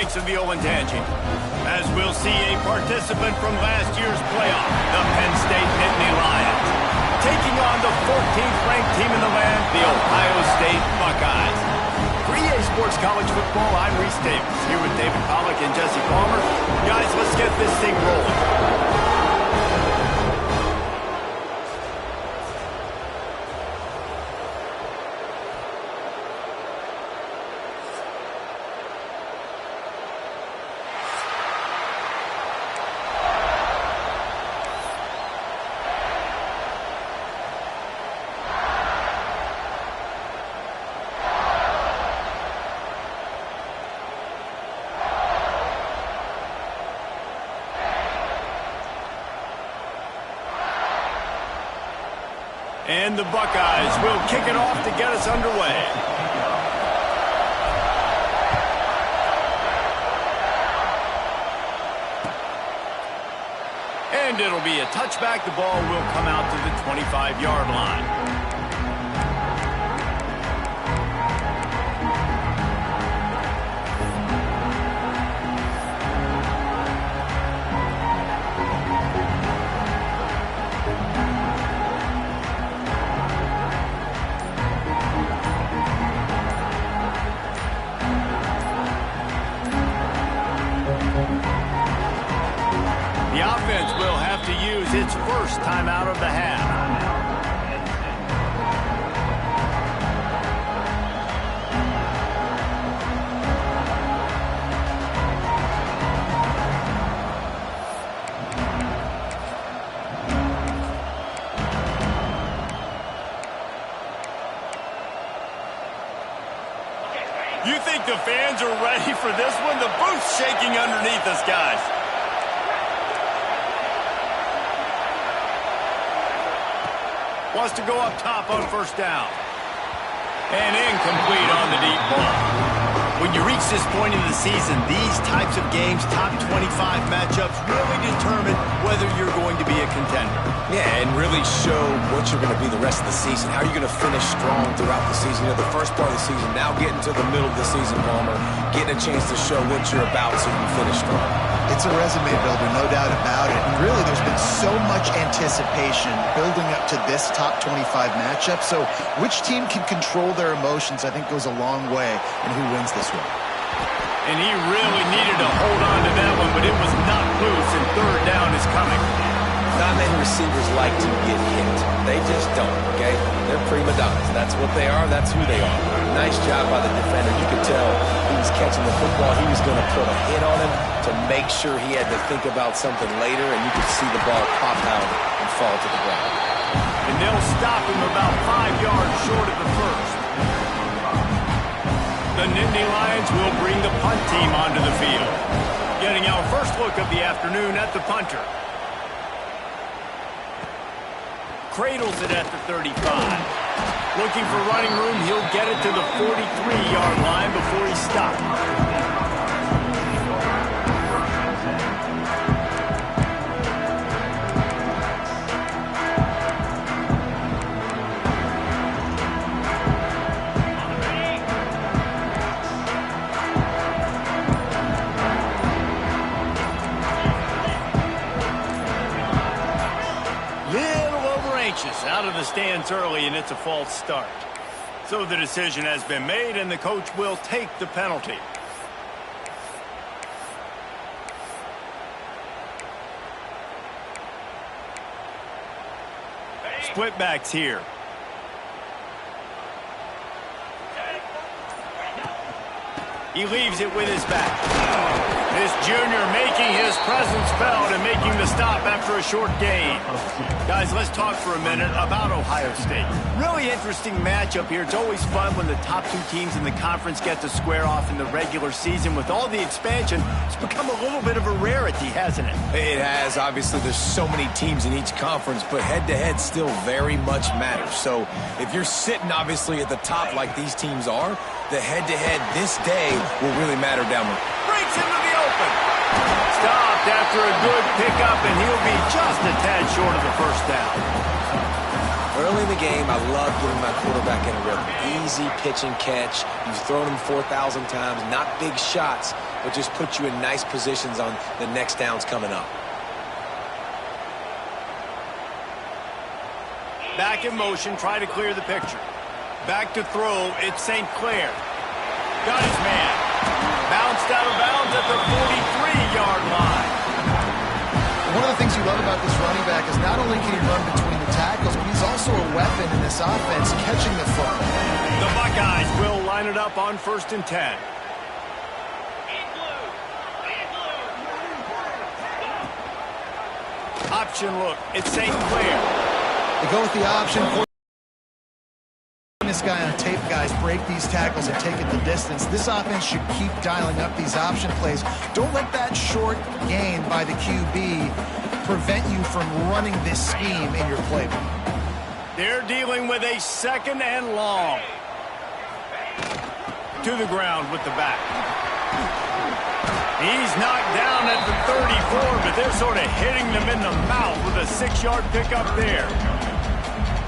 ranks of the Olentangy. As we'll see a participant from last year's playoff, the Penn State Nittany Lions, taking on the 14th ranked team in the land, the Ohio State Buckeyes. For EA Sports College Football, I'm Reese Davis, here with David Pollack and Jesse Palmer. Guys, let's get this thing rolling. And the Buckeyes will kick it off to get us underway. And it'll be a touchback. The ball will come out to the 25-yard line. The offense will have to use its first time out of the half. You think the fans are ready for this one? The booth's shaking underneath us, guys. Wants to go up top on first down. And incomplete on the deep ball. When you reach this point in the season, these types of games, top 25 matchups, really determine whether you're going to be a contender. Yeah, and really show what you're going to be the rest of the season. How are you going to finish strong throughout the season? You know, the first part of the season, now getting to the middle of the season, Palmer, getting a chance to show what you're about so you can finish strong. It's a resume builder, no doubt about it. And really, there's been so much anticipation building up to this top 25 matchup. So which team can control their emotions, I think, goes a long way in who wins this one. And he really needed to hold on to that one, but it was knocked loose, and third down is coming. Not many receivers like to get hit. They just don't, okay? They're prima donnas. That's what they are. That's who they are. Nice job by the defender. You could tell he was catching the football. He was going to put a hit on him to make sure he had to think about something later, and you could see the ball pop out and fall to the ground. And they'll stop him about 5 yards short of the first. The Nittany Lions will bring the punt team onto the field. Getting our first look of the afternoon at the punter. Cradles it at the 35. Looking for running room, he'll get it to the 43-yard line before he stops. Out of the stands early, and it's a false start. So the decision has been made, and the coach will take the penalty. Split backs here. He leaves it with his back. This junior making his presence felt and making the stop after a short gain. Guys, let's talk for a minute about Ohio State. Really interesting matchup here. It's always fun when the top two teams in the conference get to square off in the regular season. With all the expansion, it's become a little bit of a rarity, hasn't it? It has. Obviously, there's so many teams in each conference, but head-to-head still very much matters. So if you're sitting, obviously, at the top like these teams are, the head-to-head this day will really matter down the road. Breaks into the open. Stopped after a good pickup, and he'll be just a tad short of the first down. Early in the game, I love getting my quarterback in a rhythm. Easy pitch and catch. You've thrown him 4,000 times. Not big shots, but just put you in nice positions on the next downs coming up. Back in motion, try to clear the picture. Back to throw, it's St. Clair. Got his man. Bounced out of bounds at the 43-yard line. One of the things you love about this running back is not only can he run between the tackles, but he's also a weapon in this offense catching the football. The Buckeyes will line it up on 1st and 10. Option look, it's St. Clair. They go with the option. This guy on tape, guys, break these tackles and take it the distance. This offense should keep dialing up these option plays. Don't let that short gain by the QB prevent you from running this scheme in your playbook. They're dealing with a 2nd and long. To the ground with the back. He's knocked down at the 34, but they're sort of hitting them in the mouth with a 6-yard pickup there.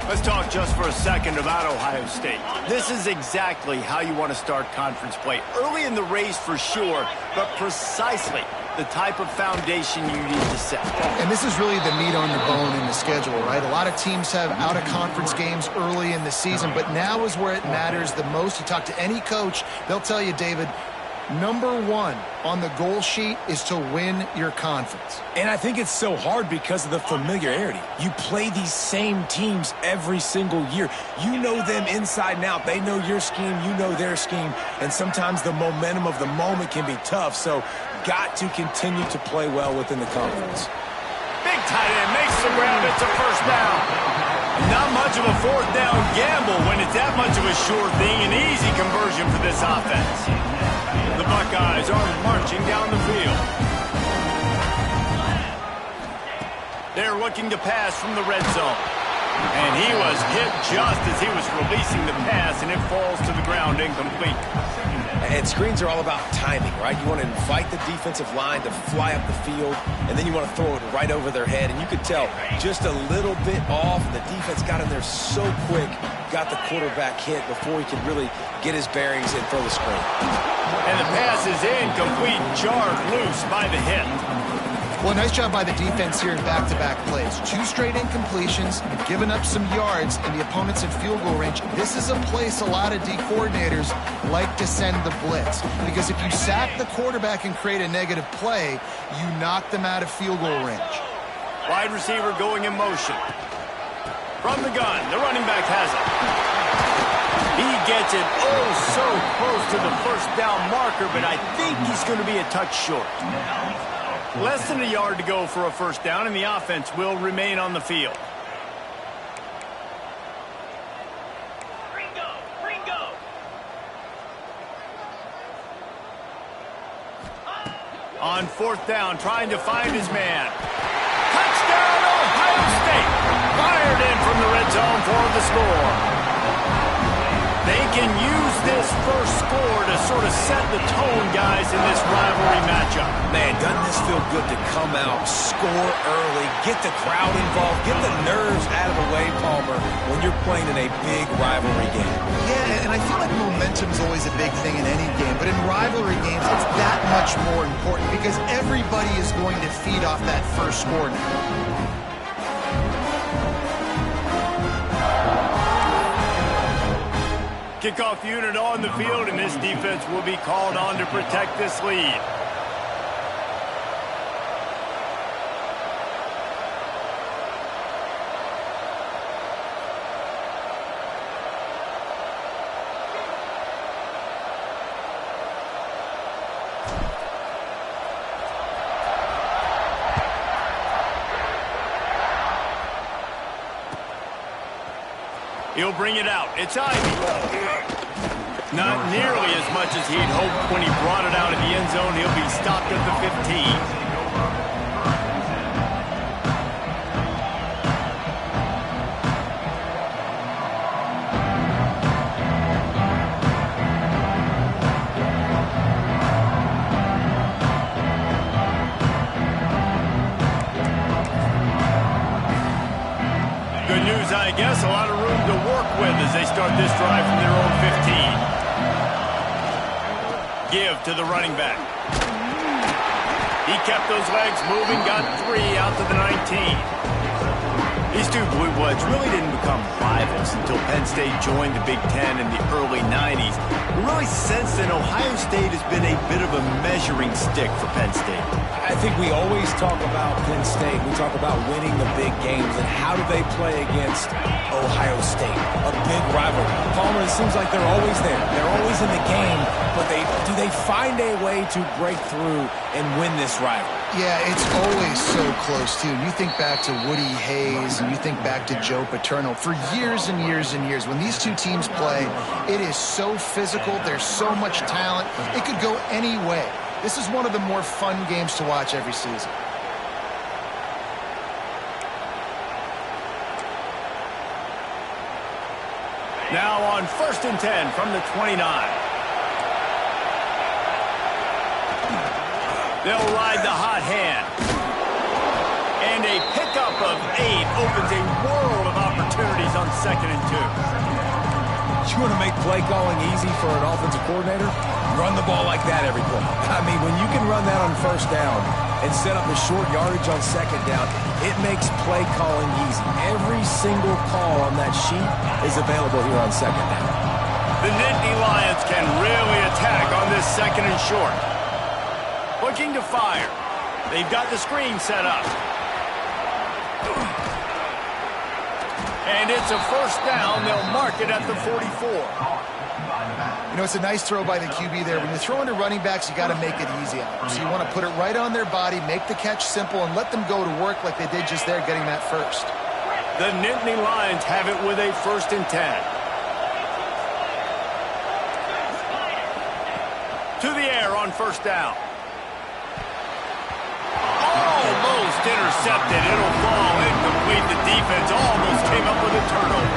Let's talk just for a second about Ohio State. This is exactly how you want to start conference play. Early in the race for sure, but precisely the type of foundation you need to set. And this is really the meat on the bone in the schedule, right? A lot of teams have out-of-conference games early in the season, but now is where it matters the most. You talk to any coach, they'll tell you, David, number 1 on the goal sheet is to win your conference. And I think it's so hard because of the familiarity. You play these same teams every single year. You know them inside and out. They know your scheme, you know their scheme, and sometimes the momentum of the moment can be tough, so got to continue to play well within the conference. Big tight end makes the grab. It's a 1st down. Not much of a 4th down gamble when it's that much of a sure thing. An easy conversion for this offense. The Buckeyes are marching down the field. They're looking to pass from the red zone. And he was hit just as he was releasing the pass, and it falls to the ground incomplete. And screens are all about timing, right? You want to invite the defensive line to fly up the field, and then you want to throw it right over their head. And you could tell just a little bit off, and the defense got in there so quick, got the quarterback hit before he could really get his bearings and throw the screen. And the pass is incomplete, jarred loose by the hit. Well, nice job by the defense here in back-to-back plays. 2 straight incompletions, giving up some yards, and the opponent's in field goal range. This is a place a lot of D coordinators like to send the blitz, because if you sack the quarterback and create a negative play, you knock them out of field goal range. Wide receiver going in motion. From the gun, the running back has it. He gets it so close to the 1st down marker, but I think he's going to be a touch short. Less than a yard to go for a 1st down, and the offense will remain on the field. Ringo. On 4th down, trying to find his man. Touchdown, Ohio State! Fired in from the red zone for the score. They can use this first score to sort of set the tone, guys, in this rivalry matchup. Man, doesn't this feel good to come out, score early, get the crowd involved, get the nerves out of the way, Palmer, when you're playing in a big rivalry game? Yeah, and I feel like momentum's always a big thing in any game, but in rivalry games, it's that much more important because everybody is going to feed off that first score now. Kickoff unit on the field, and this defense will be called on to protect this lead. He'll bring it out. It's Ivy. Not nearly as much as he'd hoped when he brought it out of the end zone. He'll be stopped at the 15. guess a lot of room to work with as they start this drive from their own 15. Give to the running back. He kept those legs moving, got 3 out to the 19. These two Blue Bloods really didn't become rivals until Penn State joined the Big Ten in the early 90s. We really sense that Ohio State has been a bit of a measuring stick for Penn State. I think we always talk about Penn State. We talk about winning the big games and how do they play against Ohio State, a big rival. Palmer, it seems like they're always there. They're always in the game, but do they find a way to break through and win this rival? Yeah, it's always so close, too. You think back to Woody Hayes and you think back to Joe Paterno. For years and years and years, when these two teams play, it is so physical. There's so much talent. It could go any way. This is one of the more fun games to watch every season. Now on 1st and 10 from the 29. They'll ride the hot hand. And a pickup of 8 opens a world of opportunities on 2nd and 2. You want to make play calling easy for an offensive coordinator? Run the ball like that every play. I mean, when you can run that on 1st down and set up a short yardage on 2nd down, it makes play calling easy. Every single call on that sheet is available here on 2nd down. The Nittany Lions can really attack on this 2nd and short. Looking to fire. They've got the screen set up. And it's a 1st down. They'll mark it at the 44. You know, it's a nice throw by the QB there. When you're throwing to running backs, you got to make it easy on them. So you want to put it right on their body, make the catch simple, and let them go to work like they did just there, getting that first. The Nittany Lions have it with a 1st and 10. To the air on 1st down. Almost intercepted. It'll fall incomplete. The defense almost came up with a turnover.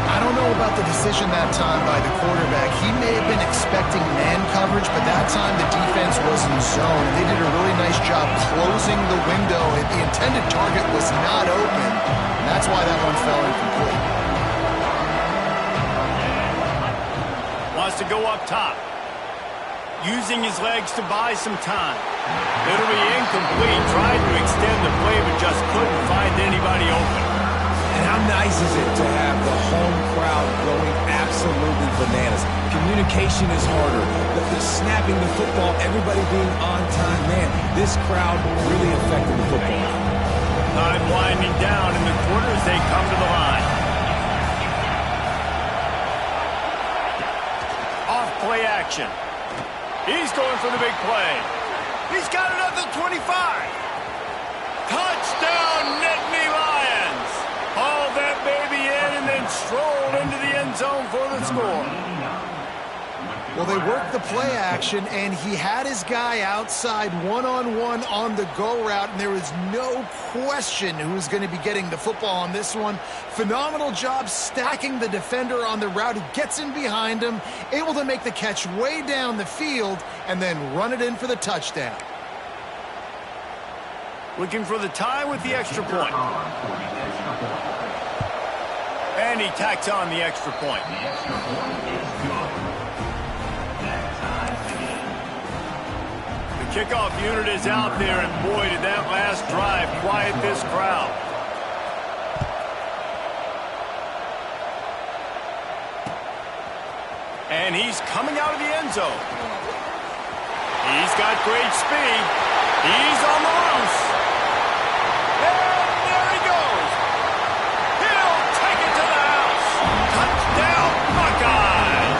I don't know about the decision that time by the quarterback. He may have been expecting man coverage, but that time the defense was in zone. And they did a really nice job closing the window. The intended target was not open, and that's why that one fell incomplete. Wants to go up top. Using his legs to buy some time. It'll be incomplete. Tried to extend the play, but just couldn't find anybody open. And how nice is it to have the home crowd going absolutely bananas? Communication is harder. The snapping the football, everybody being on time. Man, this crowd really affected the football. Time winding down in the quarter as they come to the line. Off play action. He's going for the big play. He's got another 25. Touchdown, Nittany Lions. Hauled that baby in and then strolled into the end zone for the score. Well, they worked the play action, and he had his guy outside one-on-one on the go route, and there was no question who was going to be getting the football on this one. Phenomenal job stacking the defender on the route. He gets in behind him, able to make the catch way down the field, and then run it in for the touchdown. Looking for the tie with the extra point. And he tacks on the extra point. Kickoff unit is out there, and boy, did that last drive quiet this crowd. And he's coming out of the end zone. He's got great speed. He's on the loose. And there he goes. He'll take it to the house. Touchdown, Buckeyes.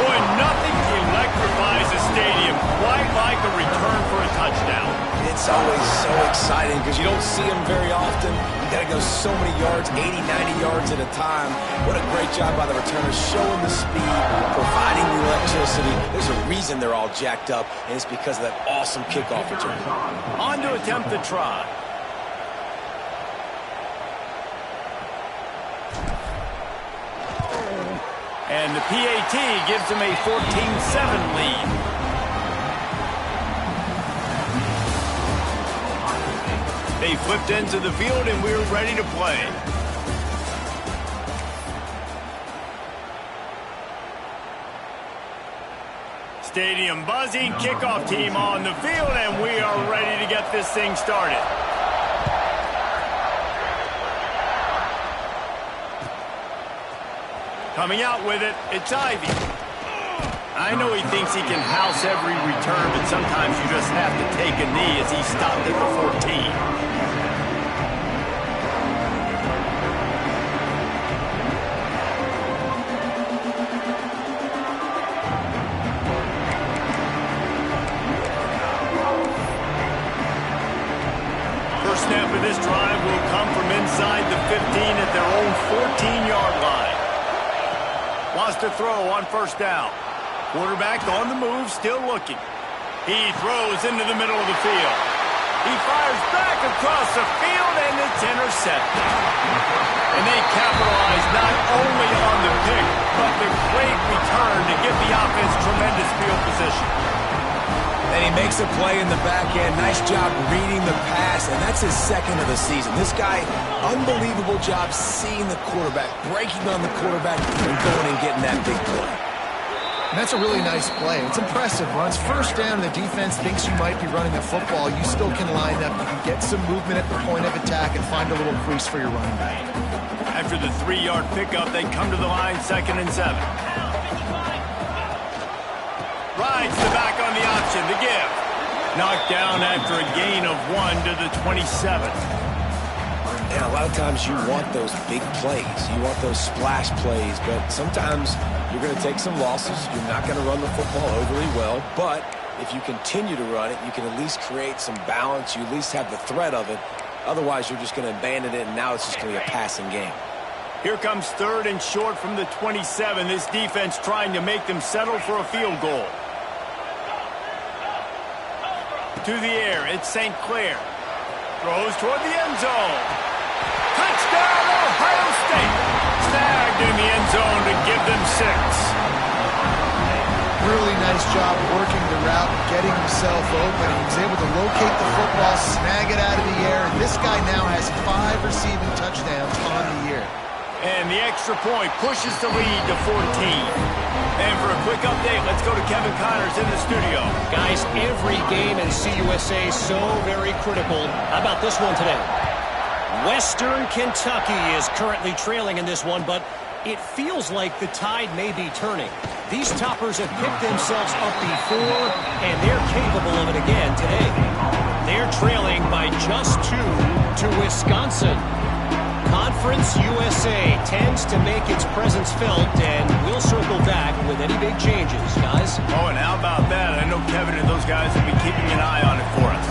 Boy, nothing electrifies a stadium quite like a return for a touchdown. It's always so exciting because you don't see them very often. You got to go so many yards, 80, 90 yards at a time. What a great job by the returners, showing the speed, providing the electricity. There's a reason they're all jacked up, and it's because of that awesome kickoff return. On to attempt the try. And the PAT gives them a 14-7 lead. They flipped into the field, and we're ready to play. Stadium buzzing, kickoff team on the field, and we are ready to get this thing started. Coming out with it, it's Ivy. I know he thinks he can house every return, but sometimes you just have to take a knee as he stopped at the 14. Snap of this drive will come from inside the 15 at their own 14-yard line. Wants to throw on first down. Quarterback on the move, still looking. He throws into the middle of the field. He fires back across the field, and it's intercepted. And they capitalize not only on the pick, but the great return to give the offense tremendous field position. And he makes a play in the back end. Nice job reading the pass, and that's his second of the season. This guy, unbelievable job seeing the quarterback, breaking on the quarterback, and going and getting that big play. And that's a really nice play. It's impressive. Once first down, the defense thinks you might be running the football. You still can line up. You can get some movement at the point of attack and find a little crease for your running back. After the 3-yard pickup, they come to the line, 2nd and 7. Rides the back on the option, the give. Knocked down after a gain of 1 to the 27. And a lot of times you want those big plays. You want those splash plays, but sometimes you're going to take some losses. You're not going to run the football overly well, but if you continue to run it, you can at least create some balance. You at least have the threat of it. Otherwise, you're just going to abandon it, and now it's just going to be a passing game. Here comes 3rd and short from the 27. This defense trying to make them settle for a field goal. To the air, it's St. Clair. Throws toward the end zone. Touchdown, Ohio State. Snagged in the end zone to give them 6. Really nice job working the route, getting himself open. He was able to locate the football, snag it out of the air, and this guy now has 5 receiving touchdowns on the year. And the extra point pushes the lead to 14. And for a quick update, let's go to Kevin Connors in the studio. Guys, every game in CUSA is so very critical. How about this one today? Western Kentucky is currently trailing in this one, but it feels like the tide may be turning. These toppers have picked themselves up before, and they're capable of it again today. They're trailing by just 2 to Wisconsin. Conference USA tends to make its presence felt, and we'll circle back with any big changes, guys. Oh, and how about that? I know Kevin and those guys will be keeping an eye on it for us.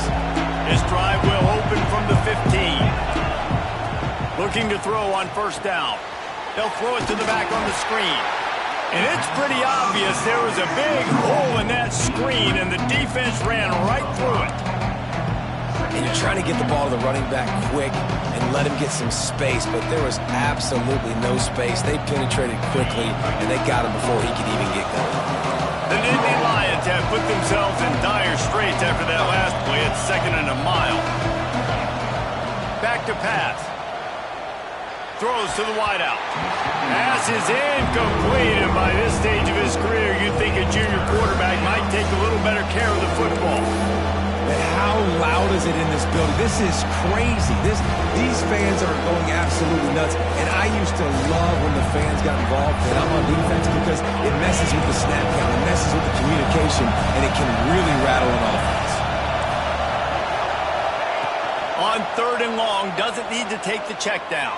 This drive will open from the 15. Looking to throw on first down. They'll throw it to the back on the screen. And it's pretty obvious there was a big hole in that screen, and the defense ran right through it. And you're trying to get the ball to the running back quick and let him get some space, but there was absolutely no space. They penetrated quickly, and they got him before he could even get going. The Nittany Lions have put themselves in dire straits after that last play at 2nd and a mile. Back to pass. Throws to the wideout. Pass is incomplete, and by this stage of his career, you'd think a junior quarterback might take a little better care of the football. But how loud is it in this building? This is crazy. These fans are going absolutely nuts. And I used to love when the fans got involved, and I'm on defense, because it messes with the snap count, it messes with the communication, and it can really rattle an offense. On 3rd and long, doesn't need to take the check down.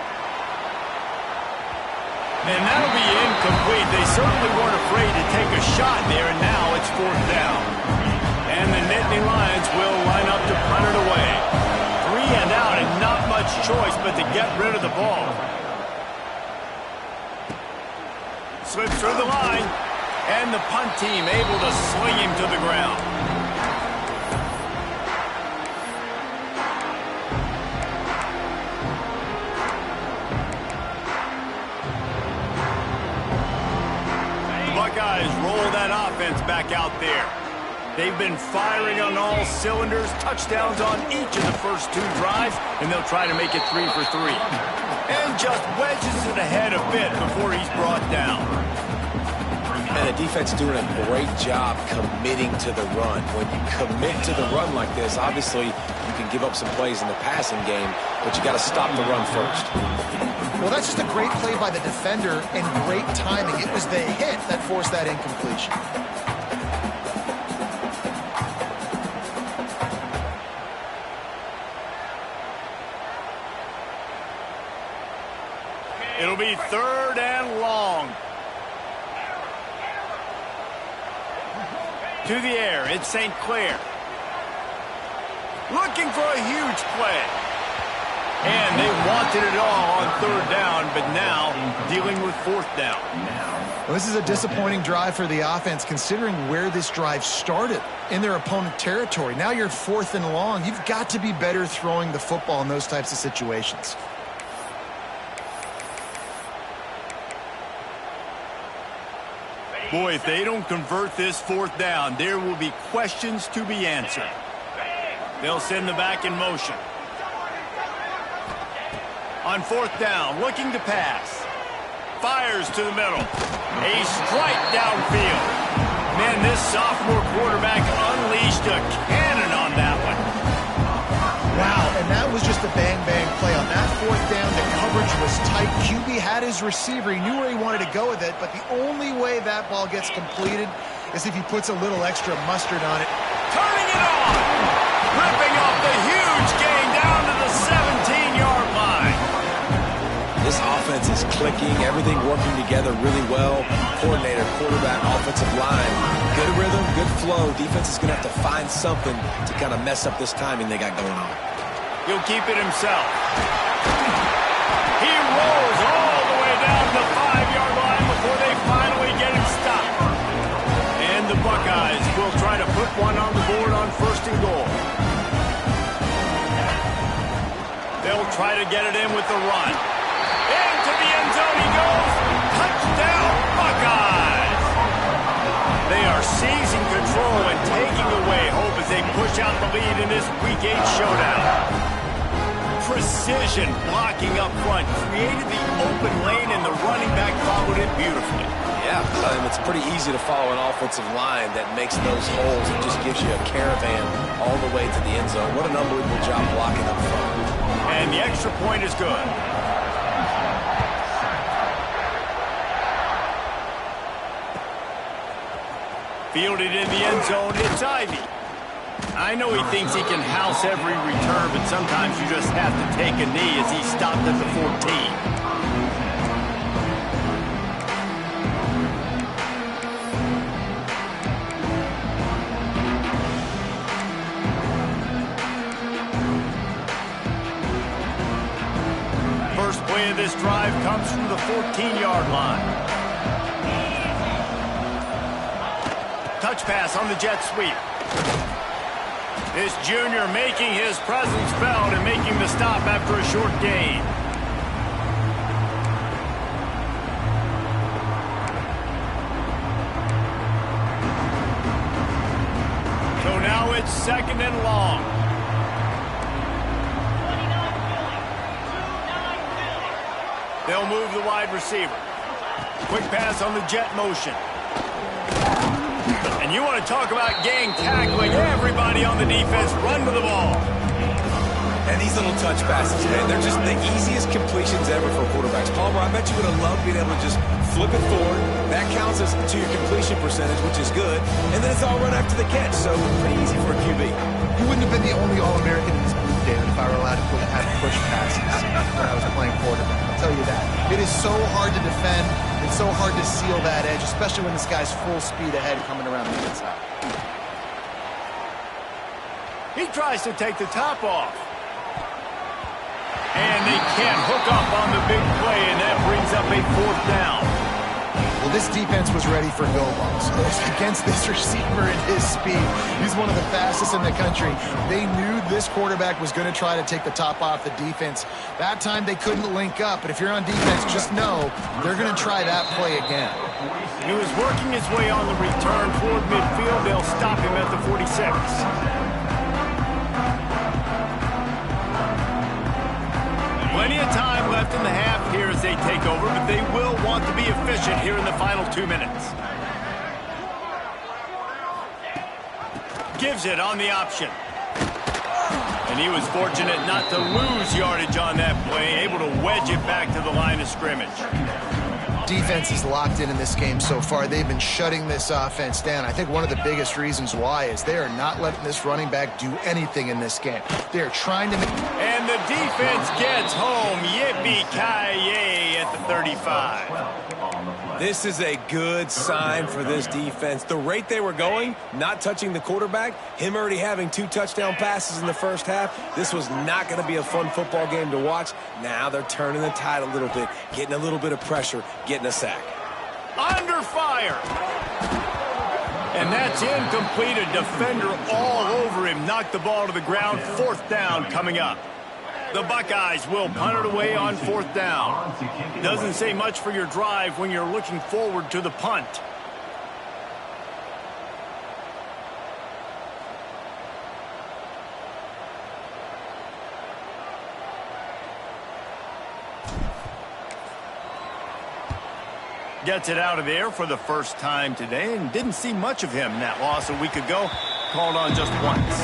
And that'll be incomplete. They certainly weren't afraid to take a shot there, and now it's 4th down. And the Nittany Lions will line up to punt it away. 3 and out, and not much choice but to get rid of the ball. Slips through the line, and the punt team able to sling him to the ground. The Buckeyes roll that offense back out there. They've been firing on all cylinders, touchdowns on each of the first 2 drives, and they'll try to make it 3 for 3. And just wedges it ahead a bit before he's brought down. And the defense doing a great job committing to the run. When you commit to the run like this, obviously you can give up some plays in the passing game, but you got to stop the run first. Well, that's just a great play by the defender and great timing. It was the hit that forced that incompletion. It'll be 3rd and long. To the air, it's St. Clair. Looking for a huge play. And they wanted it all on 3rd down, but now dealing with 4th down. Well, this is a disappointing drive for the offense, considering where this drive started in their opponent territory. Now you're 4th and long. You've got to be better throwing the football in those types of situations. Boy, if they don't convert this 4th down, there will be questions to be answered. They'll send the back in motion. On 4th down, looking to pass. Fires to the middle. A strike downfield. Man, this sophomore quarterback unleashed a cannon on that one. Wow, and that was just a bang-bang play. On that 4th down, the coverage was tight. QB had his receiver. He knew where he wanted to go with it, but the only way that ball gets completed is if he puts a little extra mustard on it. Turning it on! Ripping off the huge gain down to the 17-yard line. This offense is clicking, everything working together really well. Coordinator, quarterback, offensive line. Good rhythm, good flow. Defense is going to have to find something to kind of mess up this timing they got going on. He'll keep it himself. He rolls all the way down to the 5-yard line before they finally get him stopped. And the Buckeyes will try to put one on the board on 1st and goal. They'll try to get it in with the run. Into the end zone he goes. Touchdown, Buckeyes! They are seizing control and taking away hope as they push out the lead in this Week 8 showdown. Precision blocking up front created the open lane, and the running back followed it beautifully. Yeah, it's pretty easy to follow an offensive line that makes those holes and just gives you a caravan all the way to the end zone. What an unbelievable job blocking up front. And the extra point is good. Fielded in the end zone, it's Ivy. I know he thinks he can house every return, but sometimes you just have to take a knee as he stopped at the 14. First play of this drive comes from the 14-yard line. Touch pass on the jet sweep. This junior making his presence felt and making the stop after a short gain. So now it's 2nd and long. They'll move the wide receiver. Quick pass on the jet motion. And you want to talk about gang tackling. Everybody on the defense run to the ball. And these little touch passes, man, they're just the easiest completions ever for quarterbacks. Palmer, I bet you would have loved being able to just flip it forward. That counts as to your completion percentage, which is good. And then it's all run after the catch, so pretty easy for a QB. You wouldn't have been the only All-American in this group, David, if I were allowed to have push passes when I was playing quarterback. I'll tell you that. It is so hard to defend. It's so hard to seal that edge, especially when this guy's full speed ahead coming around the inside. He tries to take the top off. And they can't hook up on the big play, and that brings up a 4th down. Well, this defense was ready for go balls against this receiver and his speed. He's one of the fastest in the country. They knew this quarterback was going to try to take the top off the defense. That time they couldn't link up, but if you're on defense, just know they're going to try that play again. He was working his way on the return toward midfield. They'll stop him at the 46. Plenty of time left in the half here as they take over, but they will want to be efficient here in the final 2 minutes. gives it on the option. And he was fortunate not to lose yardage on that play, able to wedge it back to the line of scrimmage. Defense is locked in this game so far. They've been shutting this offense down. I think one of the biggest reasons why is they are not letting this running back do anything in this game. They're trying to make... And the defense gets home. Yippee-ki-yay at the 35. This is a good sign for this defense. The rate they were going, not touching the quarterback, him already having 2 touchdown passes in the first half, this was not going to be a fun football game to watch. Now they're turning the tide a little bit, getting a little bit of pressure, getting a sack. Under fire. And that's incomplete. A defender all over him. Knocked the ball to the ground. 4th down coming up. The Buckeyes will punt it away on 4th down. Doesn't say much for your drive when you're looking forward to the punt. Gets it out of there for the first time today, and didn't see much of him. That loss a week ago, called on just once.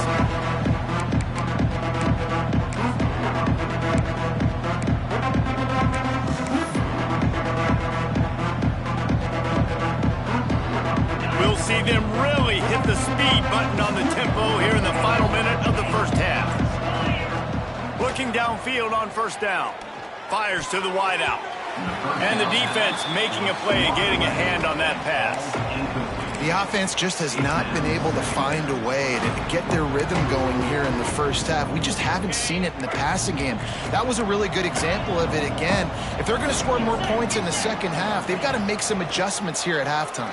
See them really hit the speed button on the tempo here in the final minute of the first half. Looking downfield on 1st down. Fires to the wideout. And the defense making a play and getting a hand on that pass. The offense just has not been able to find a way to get their rhythm going here in the first half. We just haven't seen it in the passing game. That was a really good example of it again. If they're going to score more points in the second half, they've got to make some adjustments here at halftime.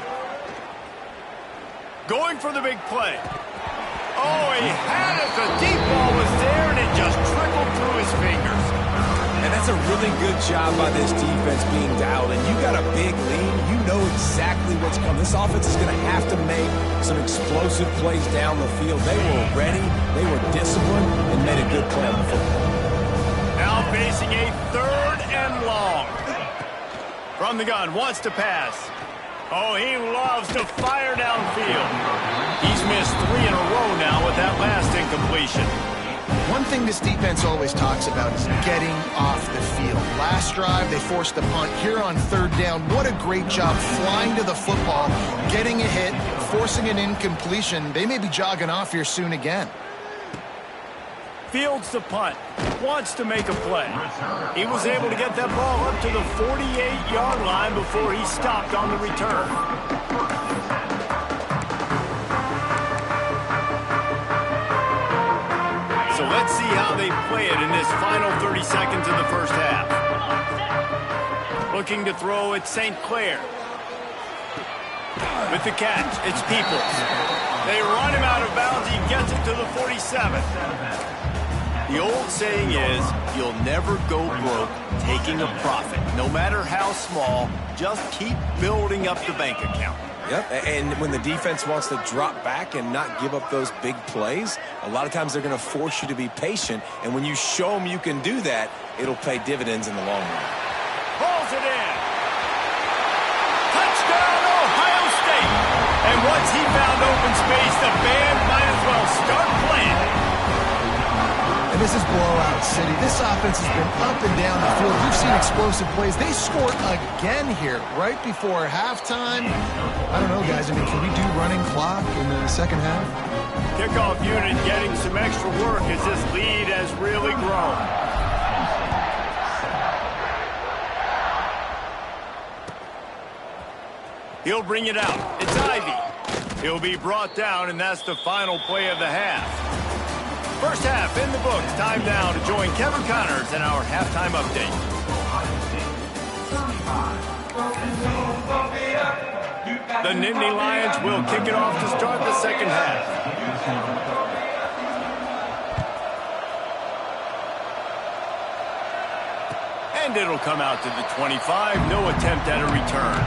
Going for the big play. Oh, he had it. The deep ball was there, and it just trickled through his fingers. And that's a really good job by this defense being dialed in. You got a big lead. You know exactly what's coming. This offense is going to have to make some explosive plays down the field. They were ready. They were disciplined and made a good play on the football. Now facing a 3rd and long. From the gun, wants to pass. Oh, he loves to fire downfield. He's missed 3 in a row now with that last incompletion. One thing this defense always talks about is getting off the field. Last drive, they forced the punt. Here on 3rd down, what a great job flying to the football, getting a hit, forcing an incompletion. They may be jogging off here soon again. Fields the punt, wants to make a play. He was able to get that ball up to the 48-yard line before he stopped on the return. So let's see how they play it in this final 30 seconds of the first half. Looking to throw at St. Clair. With the catch, it's Peoples. They run him out of bounds. He gets it to the 47. The old saying is, you'll never go broke taking a profit. No matter how small, just keep building up the bank account. Yep, and when the defense wants to drop back and not give up those big plays, a lot of times they're going to force you to be patient. And when you show them you can do that, it'll pay dividends in the long run. Pulls it in. Touchdown, Ohio State. And once he found open space, the band might as well start playing. And this is blowout city. This offense has been up and down the field. We've seen explosive plays. They scored again here right before halftime. I don't know, guys. I mean, can we do running clock in the second half? Kickoff unit getting some extra work as this lead has really grown. He'll bring it out. It's Ivy. He'll be brought down, and that's the final play of the half. First half in the books. Time now to join Kevin Connors in our halftime update. The Nittany Lions will kick it off to start the second half. And it'll come out to the 25. No attempt at a return.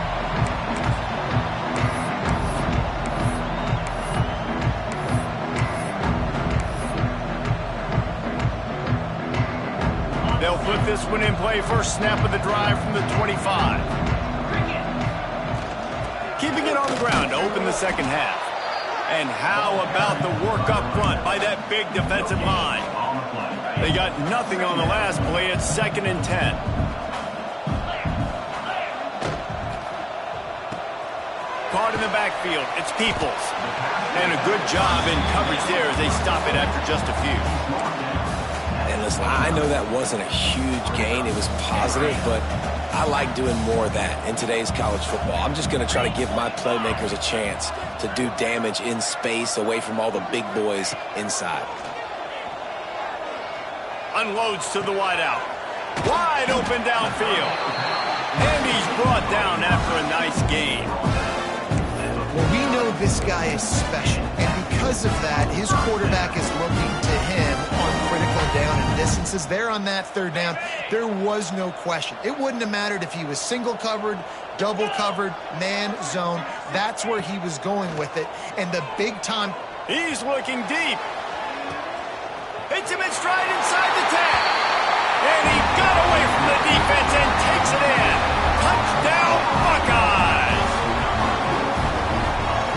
They'll put this one in play. First snap of the drive from the 25. Keeping it on the ground to open the second half. And how about the work up front by that big defensive line? They got nothing on the last play. It's 2nd and 10. Caught in the backfield. It's Peoples. And a good job in coverage there as they stop it after just a few. And listen, I know that wasn't a huge gain. It was positive, but I like doing more of that in today's college football. I'm just going to try to give my playmakers a chance to do damage in space away from all the big boys inside. Unloads to the wideout. Wide open downfield. And he's brought down after a nice gain. Well, we know this guy is special, and because of that, his quarterback is looking to him on critical down and distances. There on that 3rd down, there was no question. It wouldn't have mattered if he was single covered, double covered, man, zone. That's where he was going with it, and the big time. He's looking deep. Hits him in stride inside the 10. And he got away from the defense and takes it in. Touchdown, Buckeyes!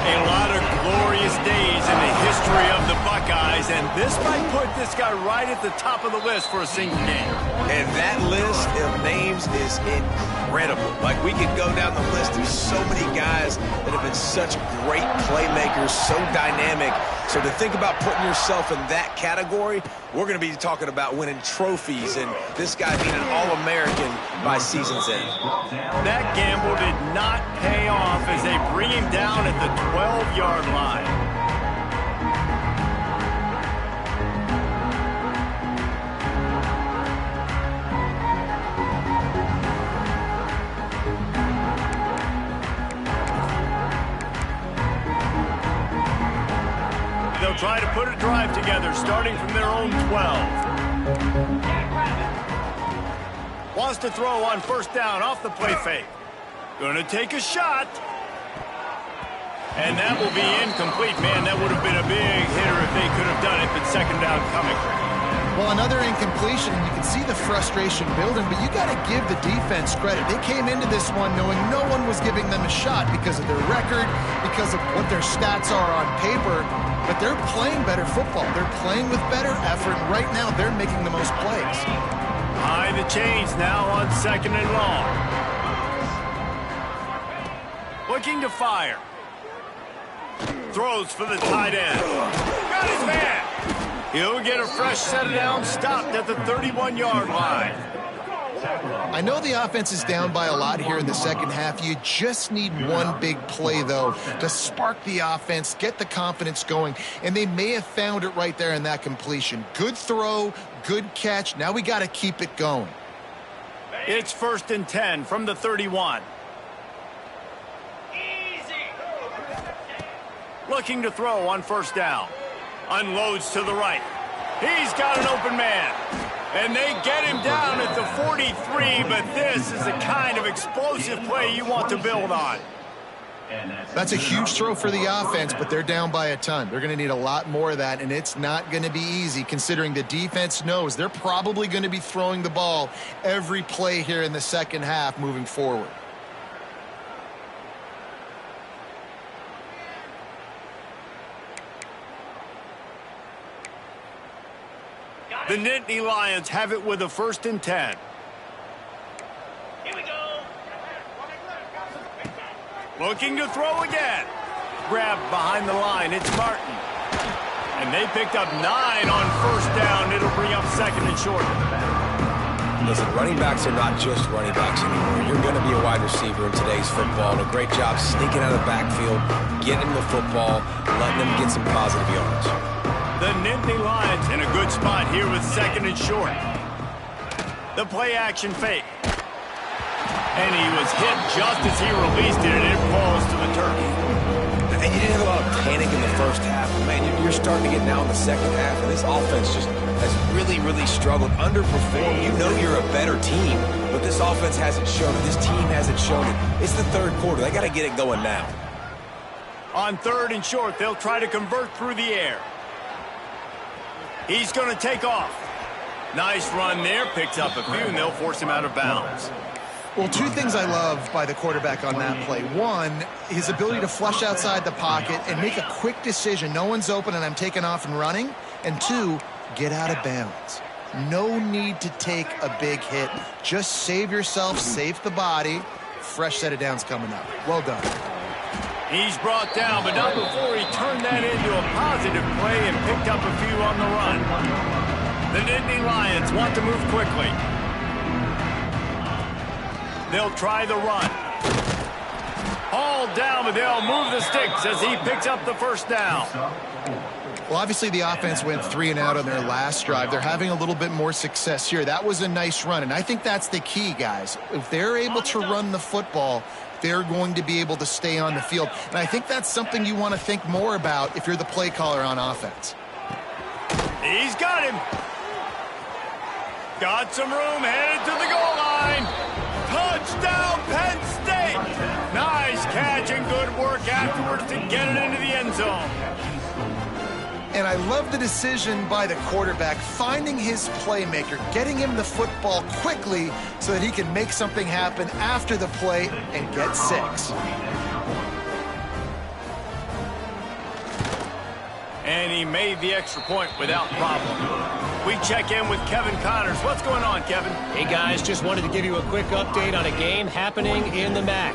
A lot of glorious days in the history of the Buckeyes, and this might put this guy right at the top of the list for a single game. And that list of names is incredible. Like, we could go down the list. There's so many guys that have been such great playmakers, so dynamic. So to think about putting yourself in that category, we're going to be talking about winning trophies and this guy being an All-American by season's end. That gamble did not pay off as they bring him down at the 12-yard line. They'll try to put a drive together, starting from their own 12. Wants to throw on 1st down off the play fake. Gonna take a shot. And that will be incomplete. Man, that would have been a big hitter if they could have done it, but 2nd down coming. Well, another incompletion, and you can see the frustration building, but you got to give the defense credit. They came into this one knowing no one was giving them a shot because of their record, because of what their stats are on paper, but they're playing better football. They're playing with better effort, and right now they're making the most plays. High the chains now on 2nd and long. Looking to fire. Throws for the tight end. Got his man. He'll get a fresh set of downs, stopped at the 31-yard line. I know the offense is down by a lot here in the 2nd half. You just need one big play, though, to spark the offense, get the confidence going, and they may have found it right there in that completion. Good throw, good catch. Now we got to keep it going. It's 1st and 10 from the 31. Looking to throw on 1st down. Unloads to the right. He's got an open man. And they get him down at the 43, but this is the kind of explosive play you want to build on. That's a huge throw for the offense, but they're down by a ton. They're going to need a lot more of that, and it's not going to be easy considering the defense knows they're probably going to be throwing the ball every play here in the 2nd half moving forward. The Nittany Lions have it with a 1st and 10. Here we go. Looking to throw again. Grabbed behind the line. It's Martin. And they picked up 9 on 1st down. It'll bring up 2nd and short. Listen, running backs are not just running backs anymore. You're going to be a wide receiver in today's football. And a great job sneaking out of the backfield, getting the football, letting them get some positive yards. The Nittany Lions in a good spot here with 2nd and short. The play action fake. And he was hit just as he released it, and it falls to the turf. And you didn't have a lot of panic in the 1st half. Man, you're starting to get now in the 2nd half, and this offense just has really struggled, underperformed. You know you're a better team, but this offense hasn't shown it. This team hasn't shown it. It's the 3rd quarter. They got to get it going now. On 3rd and short, they'll try to convert through the air. He's going to take off. Nice run there. Picks up a few, and they'll force him out of bounds. Well, two things I love by the quarterback on that play. One, his ability to flush outside the pocket and make a quick decision. No one's open and I'm taking off and running. And two, get out of bounds. No need to take a big hit. Just save yourself, save the body. Fresh set of downs coming up. Well done. He's brought down, but not before he turned that into a positive play and picked up a few on the run. The Nittany Lions want to move quickly. They'll try the run. All down, but they'll move the sticks as he picks up the first down. Well, obviously the offense went 3 and out on their last drive. They're having a little bit more success here. That was a nice run, and I think that's the key, guys. If they're able to run the football, they're going to be able to stay on the field. And I think that's something you want to think more about if you're the play caller on offense. He's got him. Got some room, headed to the goal line. Touchdown, Penn State. Nice catch and good work afterwards to get it into the end zone. And I love the decision by the quarterback, finding his playmaker, getting him the football quickly so that he can make something happen after the play and get 6. And he made the extra point without problem. We check in with Kevin Connors. What's going on, Kevin? Hey, guys, just wanted to give you a quick update on a game happening in the MAC.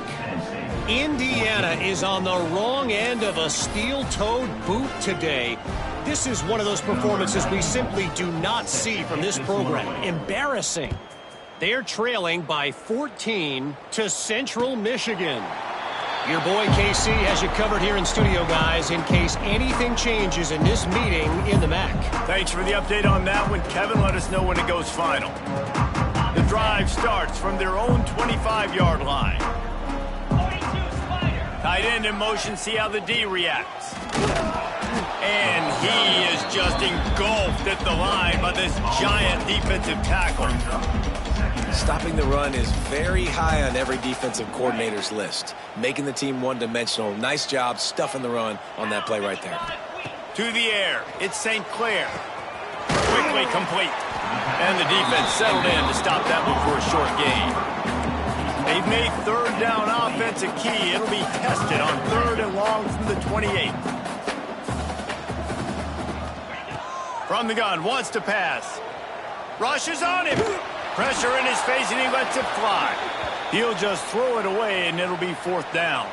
Indiana is on the wrong end of a steel-toed boot today. This is one of those performances we simply do not see from this program. Embarrassing. They're trailing by 14 to Central Michigan. Your boy KC has you covered here in studio, guys, in case anything changes in this meeting in the MAC. Thanks for the update on that one, Kevin. Let us know when it goes final. The drive starts from their own 25-yard line. Tight end in motion, see how the D reacts. And he is just engulfed at the line by this giant defensive tackle. Stopping the run is very high on every defensive coordinator's list. Making the team one-dimensional. Nice job stuffing the run on that play right there. To the air, it's St. Clair. Quickly complete. And the defense settled in to stop that one for a short gain. They've made third down offense a key. It'll be tested on 3rd and long from the 28. From the gun, wants to pass. Rushes on him. Pressure in his face, and he lets it fly. He'll just throw it away, and it'll be 4th down.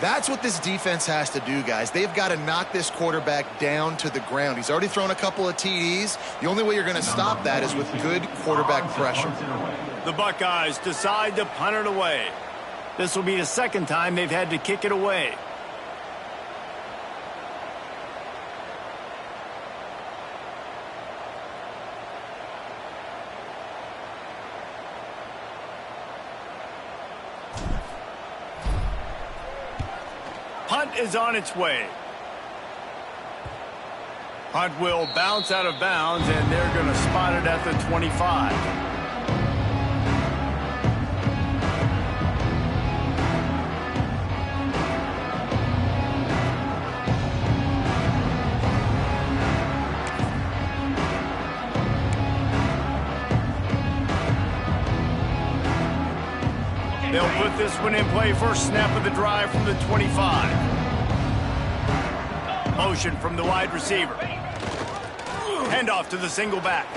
That's what this defense has to do, guys. They've got to knock this quarterback down to the ground. He's already thrown a couple of TDs. The only way you're going to stop that is with good quarterback pressure. The Buckeyes decide to punt it away. This will be the 2nd time they've had to kick it away. Punt is on its way. Punt will bounce out of bounds, and they're going to spot it at the 25. They'll put this one in play. First snap of the drive from the 25. Motion from the wide receiver. Handoff to the single back.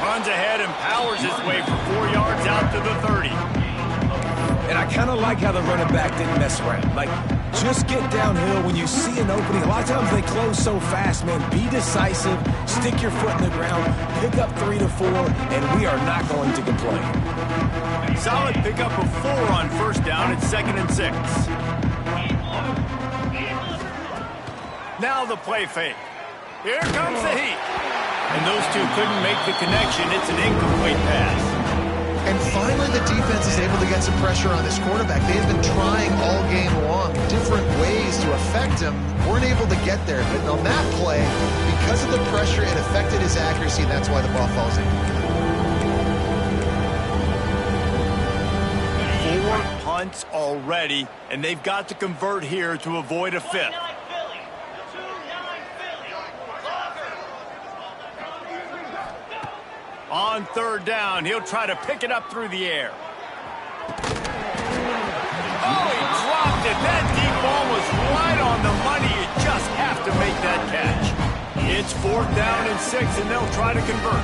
Runs ahead and powers his way for 4 yards out to the 30. And I kind of like how the running back didn't mess around. Like, just get downhill when you see an opening. A lot of times they close so fast, man. Be decisive, stick your foot in the ground, pick up 3 to 4, and we are not going to complain. Solid pickup of 4 on 1st down. It's 2nd and 6. Now the play fake. Here comes the heat. And those two couldn't make the connection. It's an incomplete pass. And finally, the defense is able to get some pressure on this quarterback. They've been trying all game long, different ways to affect him. Weren't able to get there. But on that play, because of the pressure, it affected his accuracy. That's why the ball falls in. 4 punts already, and they've got to convert here to avoid a 5th. On third down, he'll try to pick it up through the air. Oh, he dropped it. That deep ball was right on the money. You just have to make that catch. It's 4th down and 6, and they'll try to convert.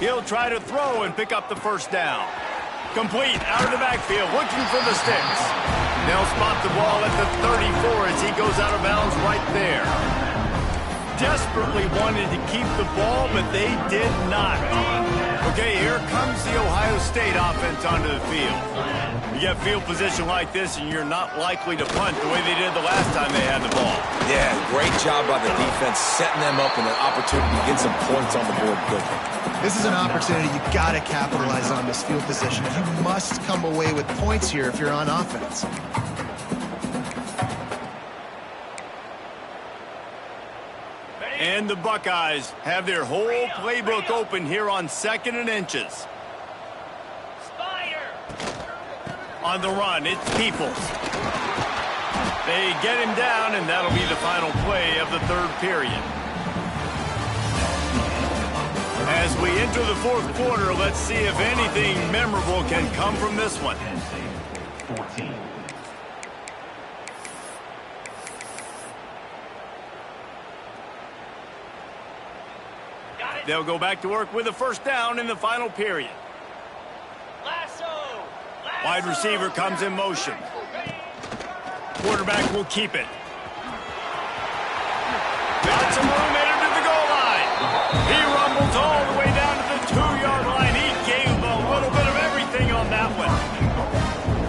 He'll try to throw and pick up the 1st down. Complete out of the backfield, looking for the sticks. They'll spot the ball at the 34 as he goes out of bounds right there. Desperately wanted to keep the ball, but they did not. Okay, here comes the Ohio State offense onto the field. You get field position like this, and you're not likely to punt the way they did the last time they had the ball. Yeah, great job by the defense, setting them up in an opportunity to get some points on the board quickly. This is an opportunity you've got to capitalize on, this field position. You must come away with points here if you're on offense. And the Buckeyes have their whole playbook open here on 2nd and inches. Spider. On the run, it's Peoples. They get him down, and that'll be the final play of the 3rd period. As we enter the 4th quarter, let's see if anything memorable can come from this one. 14. They'll go back to work with a 1st down in the final period. Lasso. Wide receiver comes in motion. Quarterback will keep it. Got some room headed to the goal line. He rumbles all the way down to the 2-yard line. He gave a little bit of everything on that one.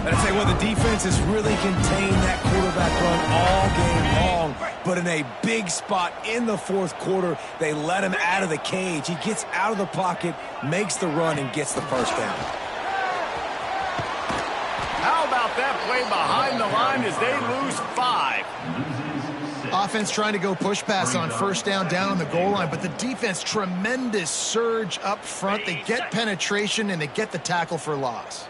And I tell you what, the defense has really contained that quarterback run all game long. But in a big spot in the 4th quarter, they let him out of the cage. He gets out of the pocket, makes the run, and gets the 1st down. How about that play behind the line as they lose 5? Offense trying to go push pass on 1st down on the goal line, but the defense, tremendous surge up front. They get penetration, and they get the tackle for loss.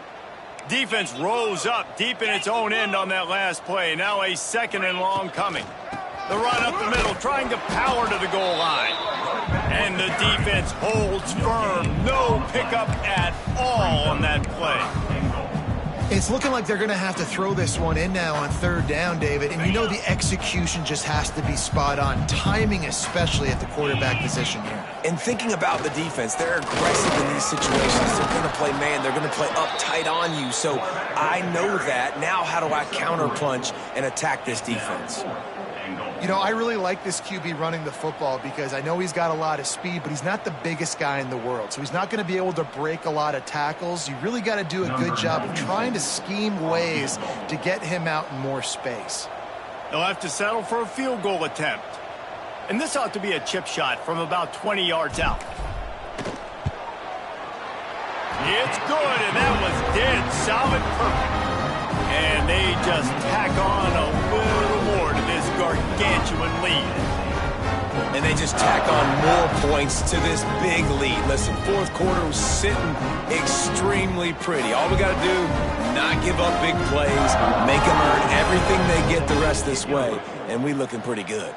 Defense rose up deep in its own end on that last play. Now a 2nd and long coming. The run up the middle, trying to power to the goal line. And the defense holds firm. No pickup at all on that play. It's looking like they're going to have to throw this one in now on 3rd down, David. And you know the execution just has to be spot on. Timing, especially at the quarterback position here. And thinking about the defense, they're aggressive in these situations. They're going to play man. They're going to play up tight on you. So I know that. Now how do I counterpunch and attack this defense? You know, I really like this QB running the football because I know he's got a lot of speed, but he's not the biggest guy in the world. So he's not going to be able to break a lot of tackles. You really got to do a good job of trying to scheme ways to get him out in more space. They'll have to settle for a field goal attempt. And this ought to be a chip shot from about 20 yards out. It's good, and that was dead solid perfect. And they just tack on a little more to this gargantuan lead. And they just tack on more points to this big lead. Listen, 4th quarter was sitting extremely pretty. All we got to do, not give up big plays, make them earn everything they get the rest this way, and we looking pretty good.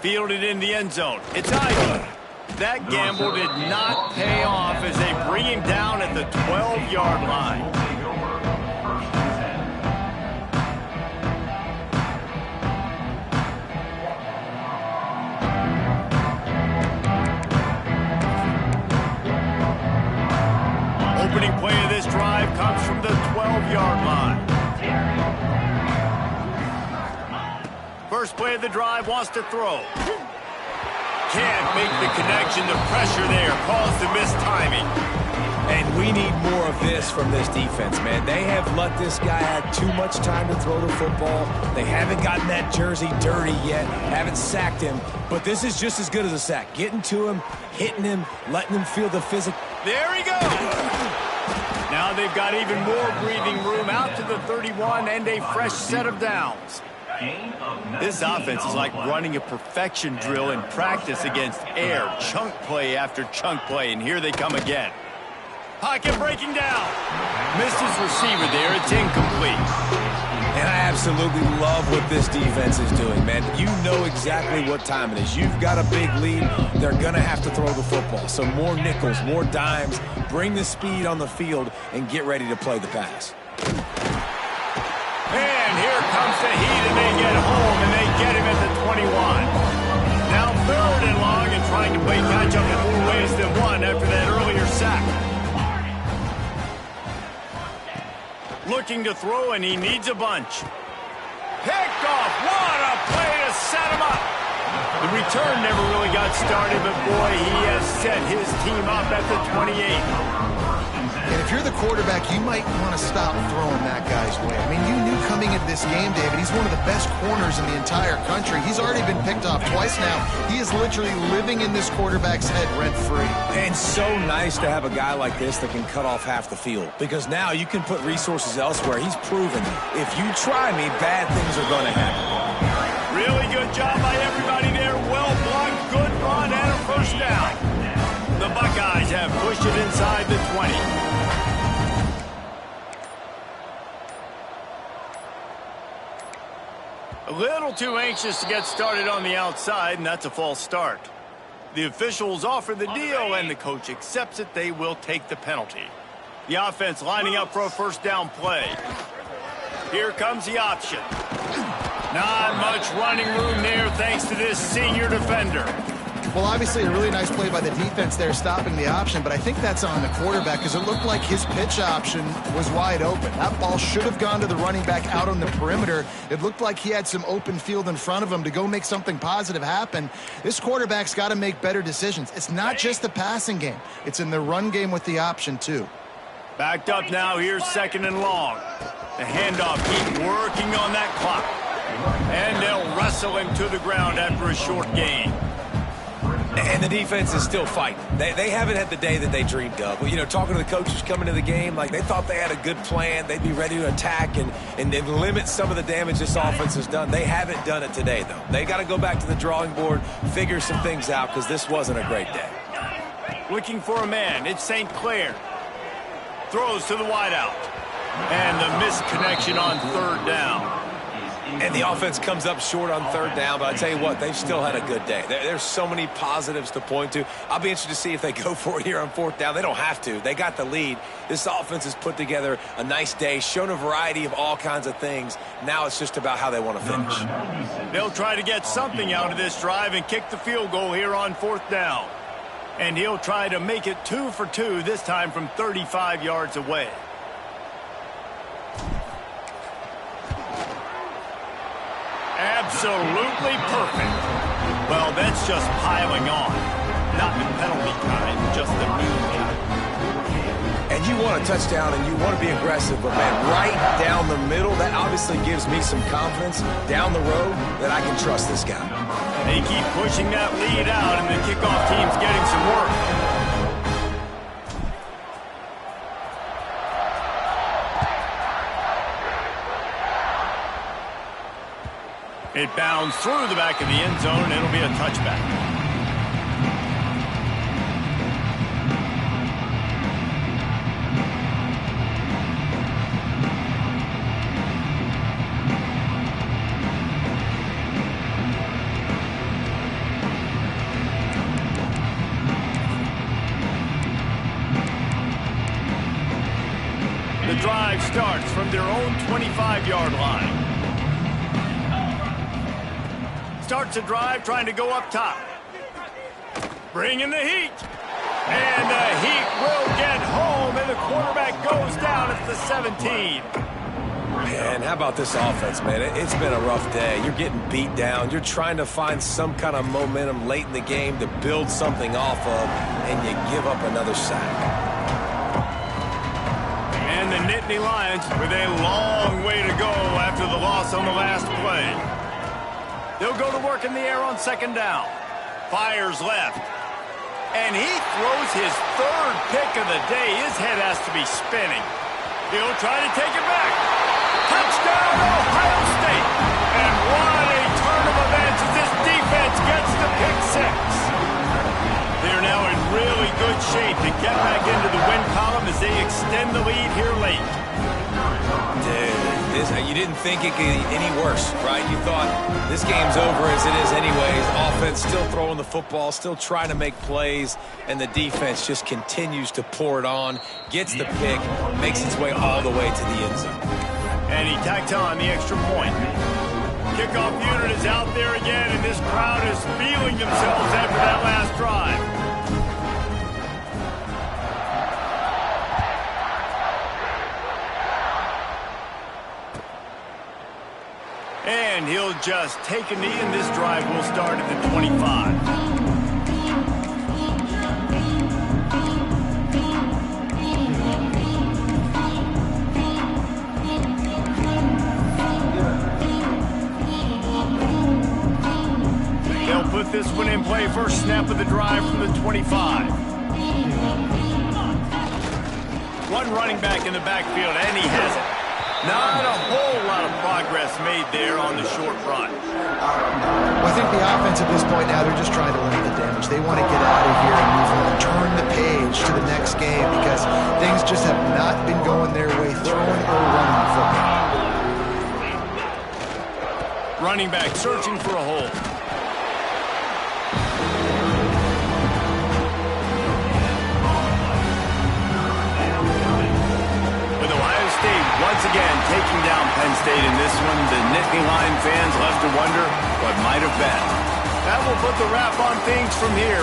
Fielded in the end zone. It's Ivy. That gamble did not pay off as they bring him down at the 12-yard line. Opening play of this drive comes from the 12-yard line. First play of the drive, wants to throw. Can't make the connection. The pressure there caused the mistiming. And we need more of this from this defense, man. They have let this guy have too much time to throw the football. They haven't gotten that jersey dirty yet, haven't sacked him. But this is just as good as a sack. Getting to him, hitting him, letting him feel the physical. There he goes. Now they've got even more breathing room out to the 31 and a fresh set of downs. This offense is like running a perfection drill in practice against air. Chunk play after chunk play, and here they come again. Pocket breaking down. Missed his receiver there. It's incomplete. And I absolutely love what this defense is doing, man. You know exactly what time it is. You've got a big lead. They're going to have to throw the football. So more nickels, more dimes. Bring the speed on the field and get ready to play the pass. And here comes the heat, and they get home, and they get him at the 21. Now 3rd and long, and trying to play catch-up in more ways than one after that earlier sack. Looking to throw, and he needs a bunch. Picked off. What a play to set him up. The return never really got started, but boy, he has set his team up at the 28. And if you're the quarterback, you might want to stop throwing that guy's way. I mean, you knew coming into this game, David, he's one of the best corners in the entire country. He's already been picked off twice now. He is literally living in this quarterback's head rent-free. And so nice to have a guy like this that can cut off half the field, because now you can put resources elsewhere. He's proven if you try me, bad things are going to happen. Really good job by everybody there. Well blocked, good run, and a first down. The Buckeyes have pushed it inside the 20. A little too anxious to get started on the outside, and that's a false start. The officials offer the deal, and the coach accepts it. They will take the penalty. The offense lining up for a first down play. Here comes the option. Not much running room there thanks to this senior defender. Well, obviously a really nice play by the defense there stopping the option, but I think that's on the quarterback because it looked like his pitch option was wide open. That ball should have gone to the running back out on the perimeter. It looked like he had some open field in front of him to go make something positive happen. This quarterback's got to make better decisions. It's not just the passing game. It's in the run game with the option, too. Backed up now. Here's 2nd and long. The handoff, keep working on that clock. And they'll wrestle him to the ground after a short gain. And the defense is still fighting. They haven't had the day that they dreamed of. Well, you know, talking to the coaches coming to the game, like they thought they had a good plan. They'd be ready to attack and limit some of the damage this offense has done. They haven't done it today, though. They got to go back to the drawing board, figure some things out, because this wasn't a great day. Looking for a man. It's St. Clair. Throws to the wideout. And the missed connection on 3rd down. And the offense comes up short on 3rd down, but I tell you what, they've still had a good day. There's so many positives to point to. I'll be interested to see if they go for it here on 4th down. They don't have to. They got the lead. This offense has put together a nice day, shown a variety of all kinds of things. Now it's just about how they want to finish. They'll try to get something out of this drive and kick the field goal here on 4th down. And he'll try to make it 2 for 2, this time from 35 yards away. Absolutely perfect. Well, that's just piling on. Not the penalty kind, just the mean kind. And you want a touchdown and you want to be aggressive, but man, right down the middle, that obviously gives me some confidence down the road that I can trust this guy. They keep pushing that lead out, and the kickoff team's getting some work. It bounds through the back of the end zone, and it'll be a touchback. The drive starts from their own 25-yard line. Starts a drive trying to go up top. Bring in the heat. And the heat will get home, and the quarterback goes down at the 17. Man, how about this offense, man? It's been a rough day. You're getting beat down. You're trying to find some kind of momentum late in the game to build something off of, and you give up another sack. And the Nittany Lions with a long way to go after the loss on the last play. They'll go to work in the air on 2nd down. Fires left. And he throws his 3rd pick of the day. His head has to be spinning. He'll try to take it back. Touchdown, Ohio State. And what a turn of events as this defense gets the pick 6. They're now in really good shape to get back into the win column as they extend the lead here late. You didn't think it could get any worse, right? You thought this game's over as it is anyways. Offense still throwing the football, still trying to make plays, and the defense just continues to pour it on, gets the pick, makes its way all the way to the end zone. And he tacked on the extra point. Kickoff unit is out there again, and this crowd is feeling themselves after that last drive. And he'll just take a knee, and this drive will start at the 25. Put this one in play. First snap of the drive from the 25. One running back in the backfield, and he has it. Not a whole lot of progress made there on the short run. Well, I think the offense at this point now, they're just trying to limit the damage. They want to get out of here and move on, turn the page to the next game because things just have not been going their way, throwing or running the football. Running back searching for a hole. Once again, taking down Penn State in this one, the Nittany Lion fans left to wonder what might have been. That will put the wrap on things from here.